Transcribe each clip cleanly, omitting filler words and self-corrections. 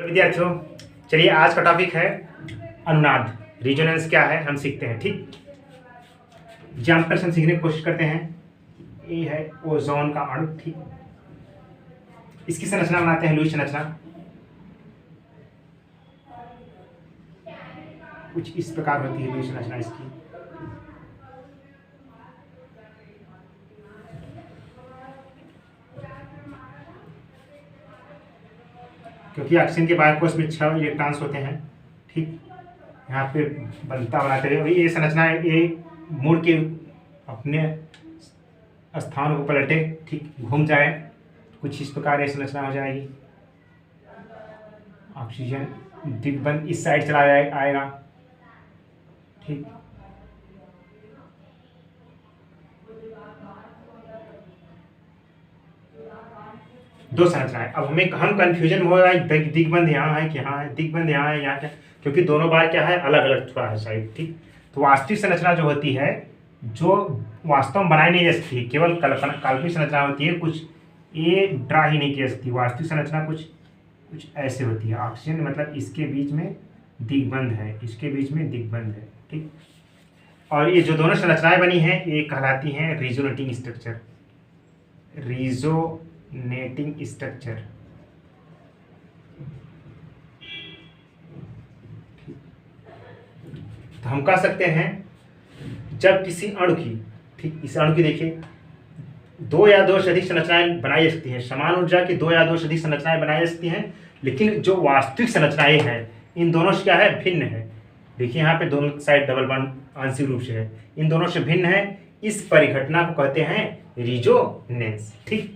तो विद्यार्थियों, चलिए आज का टॉपिक है अनुनाद। रिजोनेंस क्या है हम सीखते हैं। ठीक, एग्जाम्पल हम सीखने की कोशिश करते हैं। ये है ओजोन का अणु। ठीक, इसकी संरचना बनाते हैं लुईस संरचना। कुछ इस प्रकार होती है लुईस संरचना इसकी। क्योंकि ऑक्सीजन के बायोकोष में 6 इलेक्ट्रॉन्स होते हैं। ठीक, यहाँ पे बनता बनाते हैं। अभी ये संरचना ये मुड़ के अपने स्थान को पलटे, ठीक, घूम जाए, कुछ इस प्रकार ये संरचना हो जाएगी। ऑक्सीजन दिग्बंध इस साइड चला आएगा। ठीक, दो संरचनाएं। अब हम कंफ्यूजन हो रहा है दिग्बंध यहाँ है कि यहाँ है, दिग्बंध यहाँ है, यहाँ क्या, क्योंकि दोनों बार क्या है अलग अलग थोड़ा है साइड। ठीक, तो वास्तविक संरचना जो होती है, जो वास्तव में बनाई नहीं जा सकती, केवल कल्पना काल्पनिक संरचना होती है। कुछ ये ड्रा ही नहीं की जा सकती। वास्तविक संरचना कुछ ऐसे होती है। ऑक्सीजन मतलब इसके बीच में दिग्बंध है, इसके बीच में दिग्बंध है। ठीक, और ये जो दोनों संरचनाएं बनी हैं ये कहलाती हैं रिजोनेटिंग स्ट्रक्चर। Resonating structure. तो हम कह सकते हैं जब किसी अणु की, ठीक, इस अणु की देखिए, दो या दो से अधिक संरचनाएं बनाई जा सकती हैं। समान ऊर्जा की दो या दो से अधिक संरचनाएं बनाई जा सकती हैं, लेकिन जो वास्तविक संरचनाएं हैं इन दोनों से क्या है, भिन्न है। देखिए यहाँ पे दोनों साइड डबल बॉन्ड आंशिक रूप से है, इन दोनों से भिन्न है। इस परिघटना को कहते हैं रिजोनेंस। ठीक,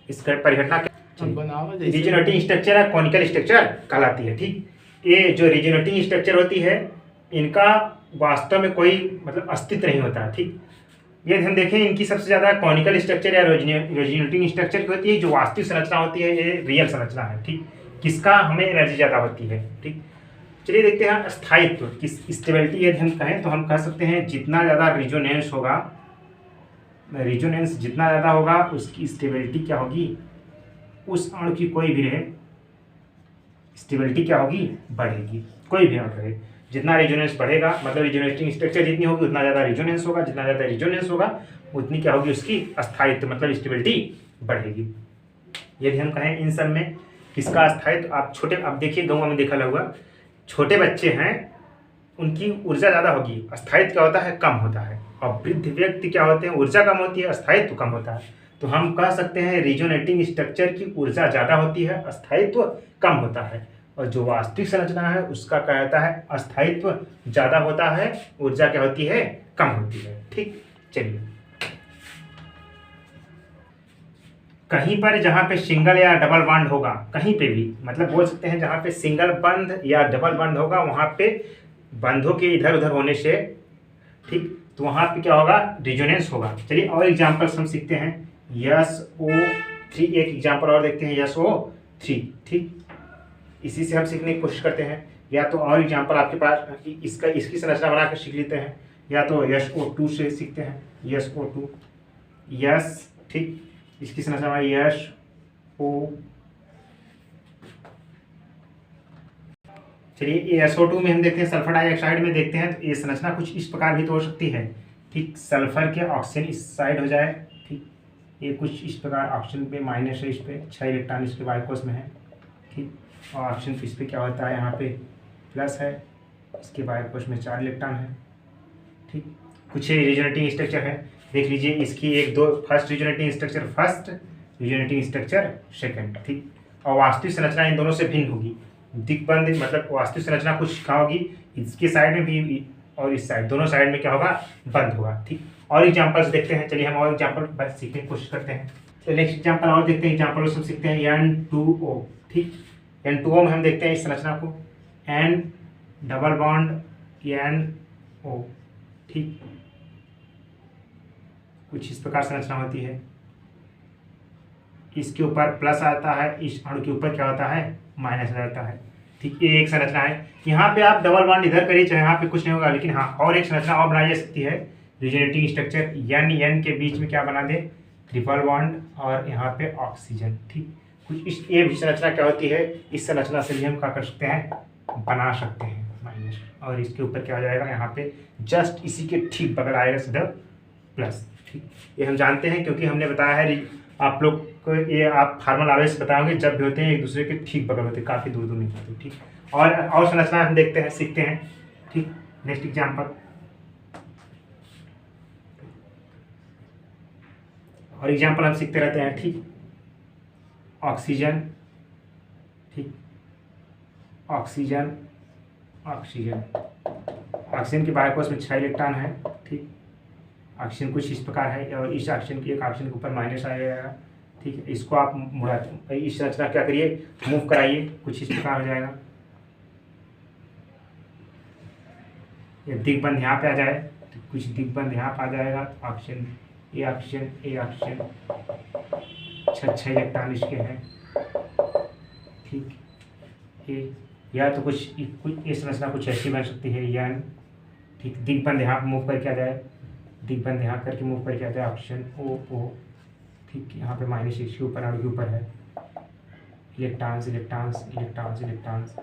इस परिघटना रिजोनेटिंग स्ट्रक्चर या कॉनिकल स्ट्रक्चर कहलाती है। ठीक, ये जो रिजोनेटिंग स्ट्रक्चर होती है इनका वास्तव में कोई मतलब अस्तित्व नहीं होता। ठीक, यदि हम देखें इनकी सबसे ज़्यादा कॉनिकल स्ट्रक्चर या रिजोनेटिंग स्ट्रक्चर की होती है। जो वास्तविक संरचना होती है ये रियल संरचना है। ठीक, किसका हमें एनर्जी ज़्यादा होती है। ठीक, चलिए देखते हैं स्थायित्व की स्टेबिलिटी। यदि हम कहें तो हम कह सकते हैं जितना ज़्यादा रिजोनेंस होगा, रिजोनेंस जितना ज़्यादा होगा उसकी स्टेबिलिटी क्या होगी, उस अणु की कोई भी रहे स्टेबिलिटी क्या होगी, बढ़ेगी। कोई भी अणु रहे, जितना रिजोनेंस बढ़ेगा मतलब रिजोनेटिंग स्ट्रक्चर जितनी होगी उतना ज़्यादा रिजोनेंस होगा, जितना ज़्यादा रिजोनेंस होगा उतनी क्या होगी, उसकी स्थायित्व मतलब स्टेबिलिटी बढ़ेगी। यदि हम कहें इन सब में किसका स्थायित्व, आप छोटे, अब देखिए गाँव में देखा होगा छोटे बच्चे हैं उनकी ऊर्जा ज़्यादा होगी, स्थायित्व क्या होता है, कम होता है। और वृद्ध व्यक्ति क्या होते हैं, ऊर्जा कम होती है, स्थायित्व कम होता है। तो हम कह सकते हैं रिजोनेटिंग स्ट्रक्चर की ऊर्जा ज़्यादा होती है, स्थायित्व कम होता है। और जो वास्तविक संरचना है उसका क्या होता है, स्थायित्व ज़्यादा होता है, ऊर्जा क्या होती है, कम होती है। ठीक, चलिए कहीं पर जहाँ पे सिंगल या डबल बॉन्ड होगा, कहीं पे भी मतलब बोल सकते हैं जहाँ पे सिंगल बंध या डबल बंध होगा वहाँ पे बंधों के इधर उधर होने से, ठीक, तो वहाँ पे क्या होगा, रिजोनेंस होगा। चलिए और एग्जांपल्स हम सीखते हैं। SO3 एक एग्जांपल और देखते हैं, SO3। ठीक, इसी से हम सीखने की कोशिश करते हैं। या तो और एग्जांपल आपके पास इसकी संरचना बना कर सीख लेते हैं, या तो SO2 से सीखते हैं। SO2 ठीक, इसकी संरचना SO। चलिए SO2 में हम देखते हैं सल्फर डाइऑक्साइड में देखते हैं तो ये संरचना कुछ इस प्रकार भी तो हो सकती है। ठीक, सल्फर के ऑक्सीजन इस साइड हो जाए। ठीक, ये कुछ इस प्रकार ऑक्सीजन पे माइनस है, इस पे 6 इलेक्ट्रॉन इसके बायोकोष में है। ठीक, और ऑक्सीजन इस पे क्या होता है, यहाँ पे प्लस है, इसके बायोकोष में 4 इलेक्ट्रॉन है। ठीक, कुछ रिजोनेटिंग स्ट्रक्चर है, देख लीजिए इसकी एक दो, first resonating structure first, resonating structure second. ठीक, और वास्तविक संरचना इन दोनों से भिन्न होगी। दिग्बंध मतलब वास्तविक संरचना कुछ कहाँ होगी, इसके साइड में भी और इस साइड, दोनों साइड में क्या होगा, बंद होगा। ठीक, और एग्जांपल्स देखते हैं। चलिए हम और एग्जांपल बस सीखने की कोशिश करते हैं। तो नेक्स्ट एग्जांपल और देखते हैं। एग्जांपल हम सीखते हैं N2O। ठीक, N2O में हम देखते हैं इस संरचना को, N डबल बॉन्ड NO। ठीक, कुछ इस प्रकार संरचना होती है। इसके ऊपर प्लस आता है, इस अणु के ऊपर क्या होता है, माइनस रहता है। ठीक, ये एक संरचना है। यहाँ पे आप डबल बॉन्ड इधर करिए चाहे यहाँ पे कुछ नहीं होगा, लेकिन हाँ और एक संरचना और बनाई जा सकती है रिजोनेटिंग स्ट्रक्चर। N के बीच में क्या बना दे, ट्रिपल बॉन्ड और यहाँ पे ऑक्सीजन। ठीक, कुछ इस ये भी संरचना क्या होती है, इस संरचना से भी हम क्या कर सकते हैं, बना सकते हैं माइनस, और इसके ऊपर क्या हो जाएगा, यहाँ पे जस्ट इसी के ठीक बगल आएगा सीधा प्लस। ठीक, ये हम जानते हैं क्योंकि हमने बताया है, आप लोग को ये आप फार्मल आवेश बताओगे जब भी होते हैं एक दूसरे के ठीक बगल होते हैं, काफ़ी दूर दूर नहीं होते। ठीक, और संरचना हम देखते हैं, सीखते हैं। ठीक, नेक्स्ट एग्जाम्पल, और एग्जाम्पल हम सीखते रहते हैं। ठीक, ऑक्सीजन, ठीक, ऑक्सीजन ऑक्सीजन ऑक्सीजन के बायोकोस में 6 इलेक्ट्रॉन है। ठीक, ऑक्सीजन कुछ इस प्रकार है, और इस ऑक्सीजन की एक ऑक्सीजन के ऊपर माइनस आ जाएगा। ठीक है, इसको आप मुड़ाते, इस संरचना क्या करिए, मूव कराइए, कुछ इस प्रकार हो जाएगा। ये दिग्बंध यहाँ पे आ जाए तो कुछ दिग्बंध यहाँ पे आ जाएगा, ऑक्सीजन ए ऑक्सीजन 6 इलेक्ट्रॉन इसके हैं। ठीक, ये या तो कुछ ये संरचना कुछ ऐसी बन सकती है या, ठीक, दिग्बंध यहाँ पर मूव करके आ जाए, दिग्बंध यहाँ करके मूव करके आ जाए, ऑक्सीजन ओ। ठीक, यहाँ पे माइनस इसके ऊपर अणु के ऊपर है, इलेक्ट्रॉन्स इलेक्ट्रॉन्स इलेक्ट्रॉन्स इलेक्ट्रॉन्स,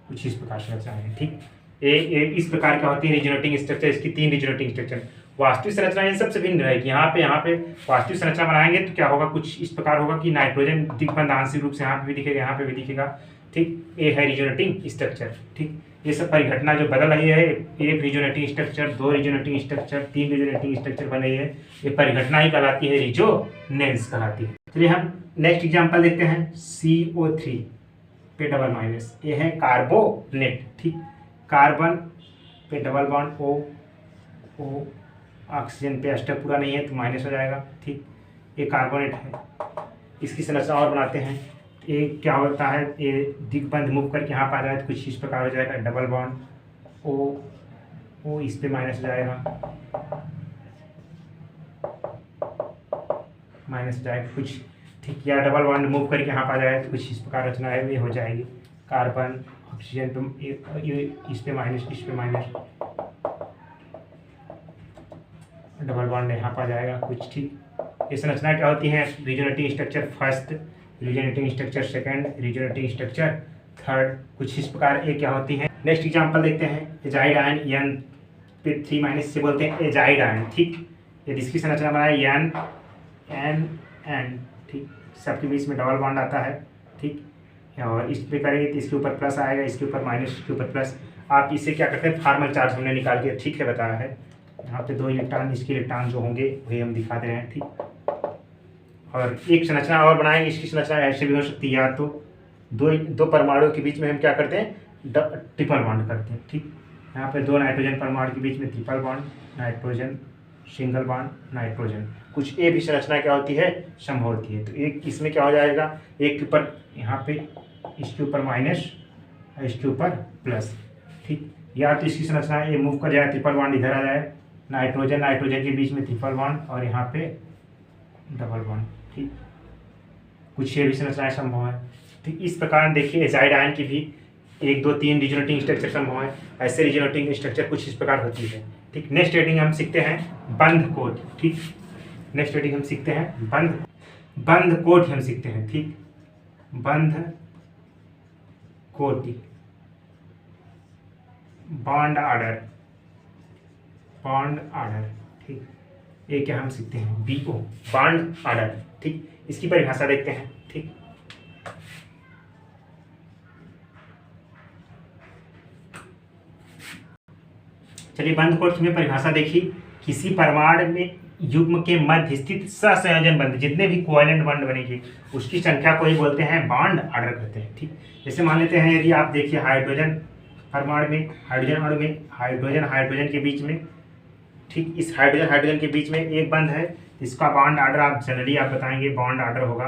कुछ इस प्रकार से रचना है। ठीक, ये इस प्रकार का होती है रिजोनेटिंग स्ट्रक्चर। इसकी 3 रिजोनेटिंग स्ट्रक्चर। वास्तविक संरचना इन सबसे भिन्न रहेगी। यहाँ पे वास्तविक संरचना बनाएंगे तो क्या होगा, कुछ इस प्रकार होगा कि नाइट्रोजन दिग्बंध आंशिक रूप से यहाँ पे भी दिखेगा, यहाँ पे भी दिखेगा। ठीक, ये है रिजोनेटिंग स्ट्रक्चर। ठीक, ये सब परिघटना जो बदल रही है, एक resonating structure, 2 resonating structure, 3 resonating structure बन रही है, ये परिघटना ही कहलाती है, रिजोनेंस कहलाती है। चलिए हम नेक्स्ट एग्जांपल देखते हैं, CO3 पे डबल माइनस, ये है कार्बोनेट। ठीक, कार्बन पे डबल बॉन्ड O, ऑक्सीजन पे अष्टक पूरा नहीं है तो माइनस हो जाएगा। ठीक, ये कार्बोनेट है। इसकी संरचना और बनाते हैं। ये क्या होता है, ये दिग्बंध मूव करके यहाँ पर आ जाए तो कुछ इस प्रकार हो जाएगा, डबल बॉन्ड O इस पे माइनस हो जाएगा, माइनस हो जाएगा कुछ। ठीक, या डबल बॉन्ड मूव करके यहाँ पर आ जाए तो कुछ इस प्रकार रचना है, ये हो जाएगी। कार्बन ऑक्सीजन पे ये इस पे माइनस, इस पे माइनस, डबल बॉन्ड यहाँ पर आ जाएगा कुछ। ठीक, ये संरचना क्या होती है, resonating structure first, resonating structure second, resonating structure third, कुछ इस प्रकार ये क्या होती है। नेक्स्ट एग्जांपल देखते हैं, एजाइड आयन N पे 3 माइनस से बोलते हैं एजाइड आयन। ठीक, ये जिसकी संरचना बनाए N। ठीक, सबके बीच में डबल बॉन्ड आता है। ठीक, और इस पे करेंगे तो इसके ऊपर प्लस आएगा, इसके ऊपर माइनस, इसके ऊपर प्लस। आप इसे क्या करते हैं, फार्मल चार्ज हमने निकाल के ठीक है बताया है। यहाँ पे 2 इलेक्ट्रॉन, इसके इलेक्ट्रॉन जो होंगे वही हम दिखा दे रहे हैं। ठीक, और एक संरचना और बनाएंगे, इसकी संरचना ऐसे भी हो सकती है, या तो दो परमाणु के बीच में हम क्या करते हैं, ट्रिपल बॉन्ड करते हैं। ठीक, यहाँ पे 2 नाइट्रोजन परमाणु के बीच में triple bond, nitrogen single bond, nitrogen, कुछ ये भी संरचना क्या होती है, संभव होती है। तो एक इसमें क्या हो जाएगा, एक के ऊपर यहाँ पे इसके ऊपर माइनस, इसके ऊपर प्लस। ठीक, या तो इसकी संरचना ये मूव कर जाए, ट्रिपल बॉन्ड इधर आ जाए, नाइट्रोजन के बीच में ट्रिपल बॉन्ड और यहाँ पे डबल बॉन्ड। ठीक, कुछ ये भी संरचनाएं संभव है। ठीक, इस प्रकार देखिए एजाइड आयन की भी 1 2 3 रिजोनेटिंग स्ट्रक्चर संभव है। ऐसे रिजोनेटिंग स्ट्रक्चर कुछ इस प्रकार होती है। ठीक, नेक्स्ट हेडिंग हम सीखते हैं बंध कोट। ठीक, नेक्स्ट हेडिंग हम सीखते हैं बंध कोट हम सीखते हैं। ठीक, बंध कोटि, बॉन्ड ऑर्डर, ठीक, ये क्या हम सीखते हैं, BO, बॉन्ड ऑर्डर। ठीक, इसकी परिभाषा देखते हैं। ठीक, चलिए बंध कोट में परिभाषा देखी, किसी परमाणु में युग्म के मध्य स्थित सहसंयोजन बंध, जितने भी कोवेलेंट बंध बनेगी उसकी संख्या को ही बोलते हैं बॉन्ड ऑर्डर कहते हैं। ठीक, जैसे मान लेते हैं यदि आप देखिए हाइड्रोजन परमाणु में, हाइड्रोजन अणु में हाइड्रोजन के बीच में, ठीक, इस हाइड्रोजन के बीच में एक बंध है, इसका बॉन्ड ऑर्डर आप जनरली आप बताएंगे बॉन्ड ऑर्डर होगा।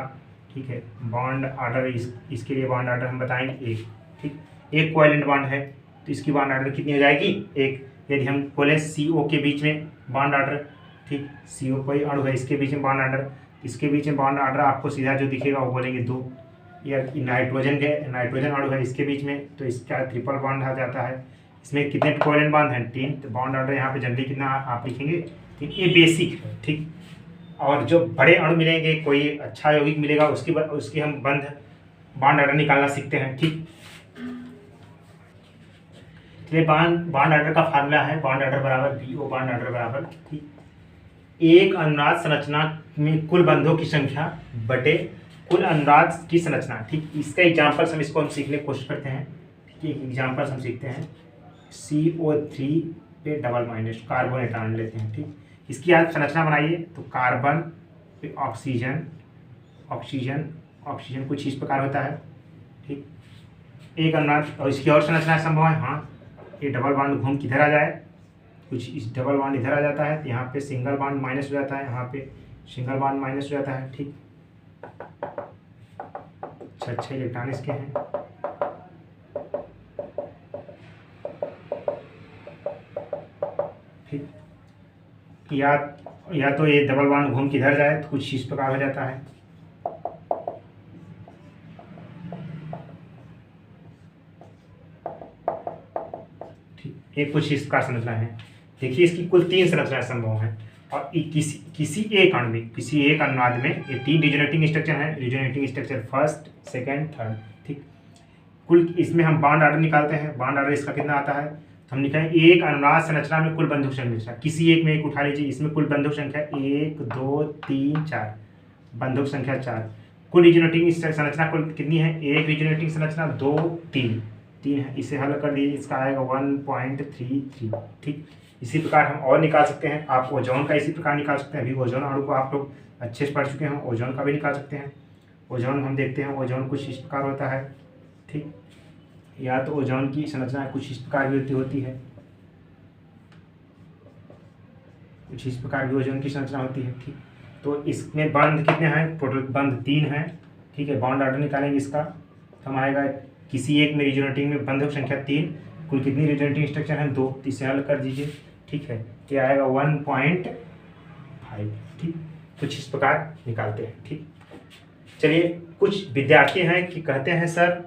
ठीक है, बॉन्ड ऑर्डर इसके लिए बॉन्ड ऑर्डर हम बताएंगे 1। ठीक, एक कोवेलेंट बॉन्ड है तो इसकी बॉन्ड ऑर्डर कितनी हो जाएगी, 1। यदि हम बोले CO के बीच में बॉन्ड ऑर्डर, ठीक, CO कोई अणु है, इसके बीच में बॉन्ड ऑर्डर, इसके बीच में बॉन्ड ऑर्डर आपको सीधा जो दिखेगा वो बोलेंगे 2। या नाइट्रोजन अणु है इसके बीच में, तो इसका ट्रिपल बॉन्ड आ जाता है। इसमें कितने कोवेलेंट बॉन्ड हैं, 3, तो बॉन्ड ऑर्डर यहाँ पे जनरली कितना आप लिखेंगे। ठीक, ये बेसिक है। ठीक, और जो बड़े अणु मिलेंगे, कोई अच्छा यौगिक मिलेगा, उसकी हम बॉन्ड ऑर्डर निकालना सीखते हैं। ठीक, इसलिए बॉन्ड ऑर्डर का फार्मूला है बॉन्ड ऑर्डर बराबर BO बॉन्ड ऑर्डर बराबर, ठीक, एक अनुनाद संरचना में कुल बंधों की संख्या बटे कुल अनुनाद की संरचना। ठीक, इसका एग्जाम्पल्स हम सीखने की कोशिश करते हैं। ठीक, एक एग्जाम्पल्स हम सीखते हैं। CO3 पे डबल माइनस कार्बोनेटान लेते हैं। ठीक, इसकी आप संरचना बनाइए तो कार्बन पे ऑक्सीजन, ऑक्सीजन ऑक्सीजन कुछ इस प्रकार होता है। ठीक, एक अनुनाद, और इसकी और संरचना संभव है। हाँ, ये डबल बॉन्ड घूम किधर आ जाए, कुछ इस डबल बॉन्ड इधर आ जाता है तो यहाँ पे सिंगल बॉन्ड माइनस हो जाता है, यहाँ पे सिंगल बॉन्ड माइनस हो जाता है। ठीक, छह इलेक्ट्रॉन इसके हैं। ठीक, या तो ये डबल बॉन्ड घूम किधर जाए तो कुछ इस प्रकार हो जाता है। ठीक, ये कुछ इस प्रकार संरचना है। देखिए, इसकी कुल 3 संरचनाएं संभव हैं, और किसी एक अणु में, किसी एक अनुनाद में ये 3 रिजोनेटिंग स्ट्रक्चर हैं। Resonating structure first, second, third. ठीक, कुल इसमें हम बॉन्ड ऑर्डर निकालते हैं। बॉन्ड ऑर्डर इसका कितना आता है तो हम लिखेंगे एक अनुनाद संरचना में कुल बंधुक संख्या, किसी एक में एक उठा लीजिए, इसमें कुल बंधुक संख्या 1 2 3 4, बंधुक संख्या 4। कुल रिजोनेटिंग संरचना कुल कितनी है, एक रिजोनेटिंग संरचना 2 3 है। इसे हल कर दीजिए, इसका आएगा 1.33। ठीक, इसी प्रकार हम और निकाल सकते हैं। आप ओजोन का इसी प्रकार निकाल सकते हैं। अभी ओजोन अणु को आप लोग अच्छे से पढ़ चुके हैं, ओजोन का भी निकाल सकते हैं। ओजोन हम देखते हैं, ओजोन कुछ इस प्रकार होता है। ठीक, या तो ओजोन की संरचना कुछ इस प्रकार भी होती है, कुछ इस प्रकार भी ओजोन की संरचना होती है। ठीक, तो इसमें बंध कितने हैं, टोटल बंध 3 हैं। ठीक है, बॉन्ड ऑर्डर निकालेंगे इसका तो हम आएगा किसी एक में रिजोनेटिंग में बंधक संख्या 3, कुल कितनी रिजोनेटिंग स्ट्रक्चर हैं 2, इसे हल कर दीजिए। ठीक है, ये आएगा 1.5। ठीक, कुछ इस प्रकार निकालते हैं। ठीक, चलिए, कुछ विद्यार्थी हैं कि कहते हैं सर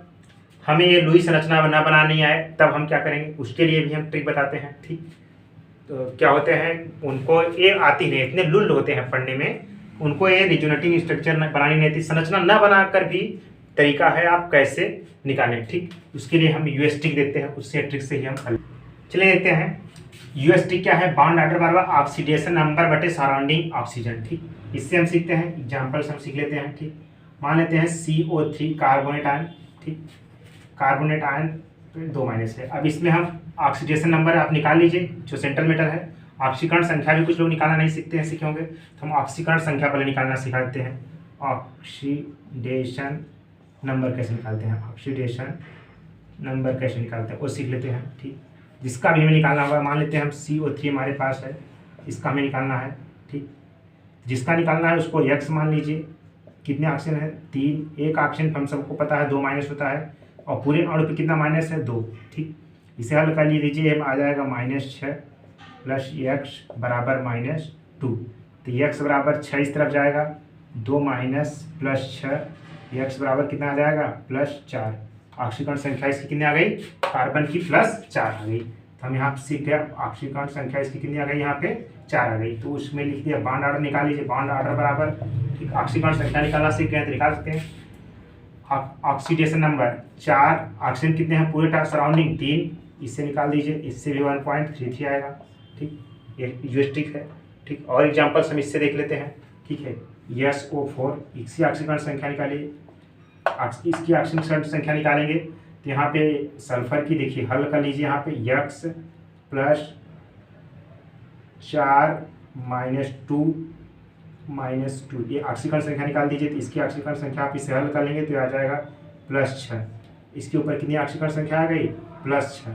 हमें ये लुईस संरचना ना बनाना नहीं आए, तब हम क्या करेंगे, उसके लिए भी हम ट्रिक बताते हैं। ठीक, तो क्या होते हैं, उनको ये आती नहीं, इतने लुल्ल होते हैं पढ़ने में, उनको ये रिजोनेटिंग स्ट्रक्चर बनानी नहीं आती, संरचना न बनाकर भी तरीका है आप कैसे निकालें। ठीक, उसके लिए हम यूएस ट्रिक देखते हैं, उससे ट्रिक से ही हम हल। चलिए देखते हैं यूएस ट्रिक क्या है। बॉन्ड ऑर्डर बराबर ऑक्सीडेशन नंबर बटे सराउंडिंग ऑक्सीजन। ठीक, इससे हम सीखते हैं, एग्जाम्पल्स हम सीख लेते हैं। ठीक, मान लेते हैं CO3 कार्बोनेट आयन। ठीक, कार्बोनेट आयन 2 माइनस है। अब इसमें हम ऑक्सीडेशन नंबर आप निकाल लीजिए, जो सेंट्रल मेटल है। ऑक्सीकरण संख्या भी कुछ लोग निकालना नहीं सीखे होंगे, तो हम ऑक्सीकरण संख्या पहले निकालना सिखा देते हैं। ऑक्सीडेशन नंबर कैसे निकालते हैं, ऑक्सीडेशन नंबर कैसे निकालते हैं वो सीख लेते हैं। ठीक, जिसका भी हमें निकालना होगा, मान लेते हैं हम CO3 हमारे पास है, इसका हमें निकालना है। ठीक, जिसका निकालना है उसको x मान लीजिए। कितने ऑक्सीजन है, 3। एक ऑक्सीजन हम सबको पता है 2 माइनस होता है, और पूरे अणु पे कितना माइनस है, 2। ठीक, इसे हल कर लीजिए, आ जाएगा -6 प्लस x बराबर -2। तो x बराबर 6 इस तरफ जाएगा, 2 माइनस प्लस 6, x बराबर कितना आ जाएगा, +4। ऑक्सीकरण संख्या इसकी कितनी आ गई, कार्बन की +4 आ गई। तो हम यहाँ सीख गया ऑक्सीकरण संख्या इसकी कितनी आ गई, यहाँ पे 4 आ गई। तो उसमें लिख दिया बॉन्ड ऑर्डर निकाल लीजिए, बॉन्ड ऑर्डर बराबर, ठीक, ऑक्सीकरण संख्या निकालना सीख गए तो निकाल सकते हैं। ऑक्सीडेशन नंबर 4, ऑक्सीजन कितने हैं पूरे सराउंडिंग 3, इससे निकाल दीजिए, इससे भी 1.33 आएगा। ठीक, ये यूएस ट्रिक है। ठीक, और एग्जाम्पल्स हम इससे देख लेते हैं। ठीक है, SO4, इसकी ऑक्सीकरण संख्या निकालिए, इसकी ऑक्सीकरण संख्या निकालेंगे तो यहाँ पे सल्फर की देखिए हल कर लीजिए, यहाँ पे x + 4 -2 ये ऑक्सीकरण संख्या निकाल दीजिए। तो इसकी ऑक्सीकरण संख्या आप इसे हल कर लेंगे तो आ जाएगा +6। इसके ऊपर कितनी ऑक्सीकरण संख्या आ गई, +6।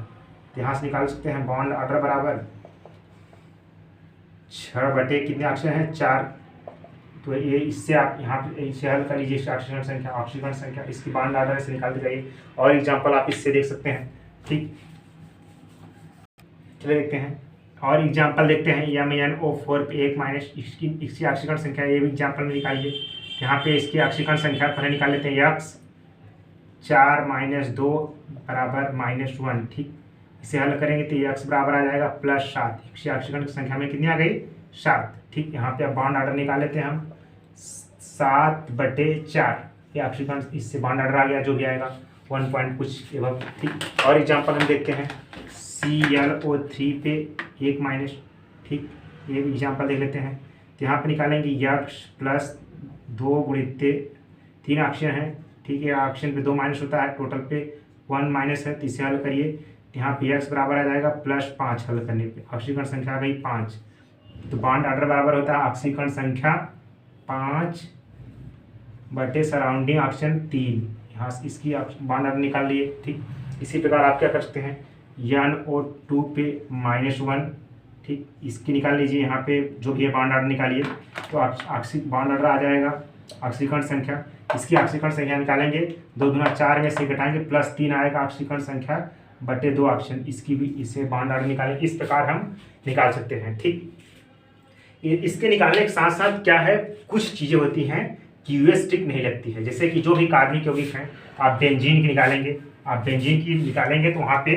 तो यहाँ से निकाल सकते हैं बॉन्ड ऑर्डर बराबर 6 बटे कितने ऑक्सीजन हैं, 4। तो ये इससे आप यहाँ पे इसे हल कर लीजिए, ऑक्सीकरण संख्या इसकी बॉन्ड ऑर्डर से निकालते जाइए। और एग्जांपल आप इससे देख सकते हैं। ठीक, चलिए देखते हैं और एग्जांपल देखते हैं। MnO4 पे 1 माइनस, इसकी ऑक्सीकरण संख्या ये भी एग्जांपल में निकालिए। यहाँ पे इसकी ऑक्सीकरण संख्या पहले निकाल लेते हैं, x 4 - 2 बराबर -1। ठीक, इसे हल करेंगे तो x बराबर आ जाएगा +7। इसकी ऑक्सीकरण की संख्या में कितनी आ गई, 7। ठीक, यहाँ पे अब बॉन्ड ऑर्डर निकाल लेते हैं हम 7/4, ये ऑक्सीकरण इससे बॉन्ड ऑर्डर आ गया जो भी आएगा 1 पॉइंट कुछ एवं। ठीक, और एग्जाम्पल हम देखते हैं ClO3 पे 1 माइनस। ठीक, ये एग्जाम्पल देख लेते हैं। तो यहाँ पे निकालेंगे यक्ष प्लस 2 गुणित 3 ऑक्सीजन है। ठीक है, ऑक्सीजन पे 2 माइनस होता है, टोटल पे 1 माइनस है, तो इसे हल करिए। यहाँ पे x बराबर आ जाएगा +5 हल करने पे, ऑक्सीकरण संख्या आ गई 5। तो बॉन्ड ऑर्डर बराबर होता है ऑक्सीकरण संख्या 5 बटे सराउंडिंग ऑक्सीजन 3। यहाँ इसकी बॉन्ड ऑर्डर निकाल लिए। ठीक, इसी प्रकार आप क्या कर सकते हैं, NO2 पे -1। ठीक, इसकी निकाल लीजिए, यहाँ पे जो भी है बॉन्ड ऑर्डर निकालिए, तो बॉन्ड ऑर्डर आ जाएगा ऑक्सीकरण संख्या। इसकी ऑक्सीकरण संख्या निकालेंगे, 2 दूना 4 में से घटाएंगे +3 आएगा ऑक्सीकरण संख्या बटे 2 ऑक्सीजन, इसकी भी इससे बॉन्ड ऑर्डर निकालें। इस प्रकार हम निकाल सकते हैं। ठीक, इसके निकालने के साथ साथ क्या है, कुछ चीज़ें होती हैं कि यूएस स्टिक नहीं लगती है। जैसे कि जो भी कार्बनिक यौगिक हैं, आप बेंजीन की निकालेंगे, तो वहाँ पे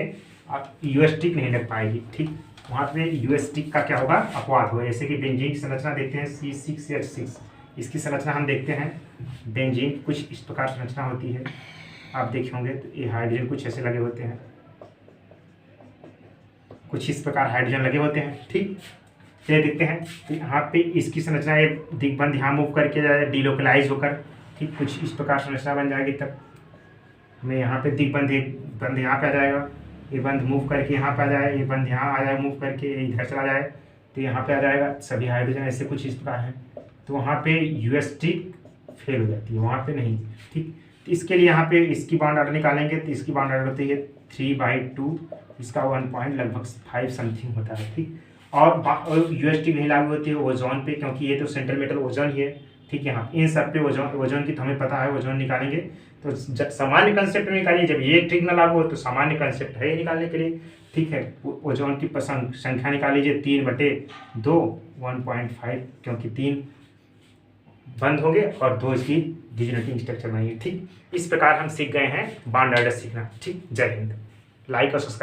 आप यूएस स्टिक नहीं लग पाएगी। ठीक, वहाँ पे यूएस स्टिक का क्या होगा, अपवाद होगा। जैसे कि बेंजीन की संरचना देखते हैं C6H6, इसकी संरचना हम देखते हैं। बेंजीन कुछ इस प्रकार संरचना होती है, आप देखे होंगे। तो ये हाइड्रोजन कुछ ऐसे लगे होते हैं, कुछ इस प्रकार हाइड्रोजन लगे होते हैं। ठीक, चलिए देखते हैं। तो यहाँ पे इसकी संरचना ये दिग्बंध यहाँ मूव करके जाए, डिलोकलाइज होकर। ठीक, कुछ इस प्रकार संरचना बन जाएगी। तब हमें यहाँ पे दिग्बंध, एक बंध यहाँ पे आ जाएगा, ये बंध मूव करके यहाँ पे आ जाए, ये बंध यहाँ आ जाए मूव करके इधर चला जाए, तो यहाँ पे आ जाएगा। सभी हाइड्रोजन ऐसे कुछ इस प्रकार है, तो वहाँ पे यूएसटिक फेल हो जाती है, वहाँ पे नहीं। ठीक, तो इसके लिए यहाँ पे इसकी बॉन्ड ऑर्डर निकालेंगे, तो इसकी बॉन्ड ऑर्डर होती है 3/2, इसका 1 पॉइंट लगभग 5 समथिंग होता है। ठीक, और यूएसटिक नहीं लागू होती है ओजोन पे, क्योंकि ये तो सेंट्रल मेटल ओजोन ही है। ठीक है, हाँ, इन सब पे ओजोन की तो हमें पता है, ओजोन निकालेंगे। तो सामान्य कंसेप्ट में निकालिए, जब ये ट्रिक ना लागू हो तो सामान्य कंसेप्ट है ये निकालने के लिए। ठीक है, ओजोन की संख्या निकाल लीजिए 3/2, 1.5, क्योंकि 3 बंद होंगे और 2 इसकी डिजोनेटिंग स्ट्रक्चर बनेंगे। ठीक, इस प्रकार हम सीख गए हैं बॉन्ड ऑर्डर सीखना। ठीक, जय हिंद। लाइक और सब्सक्राइब।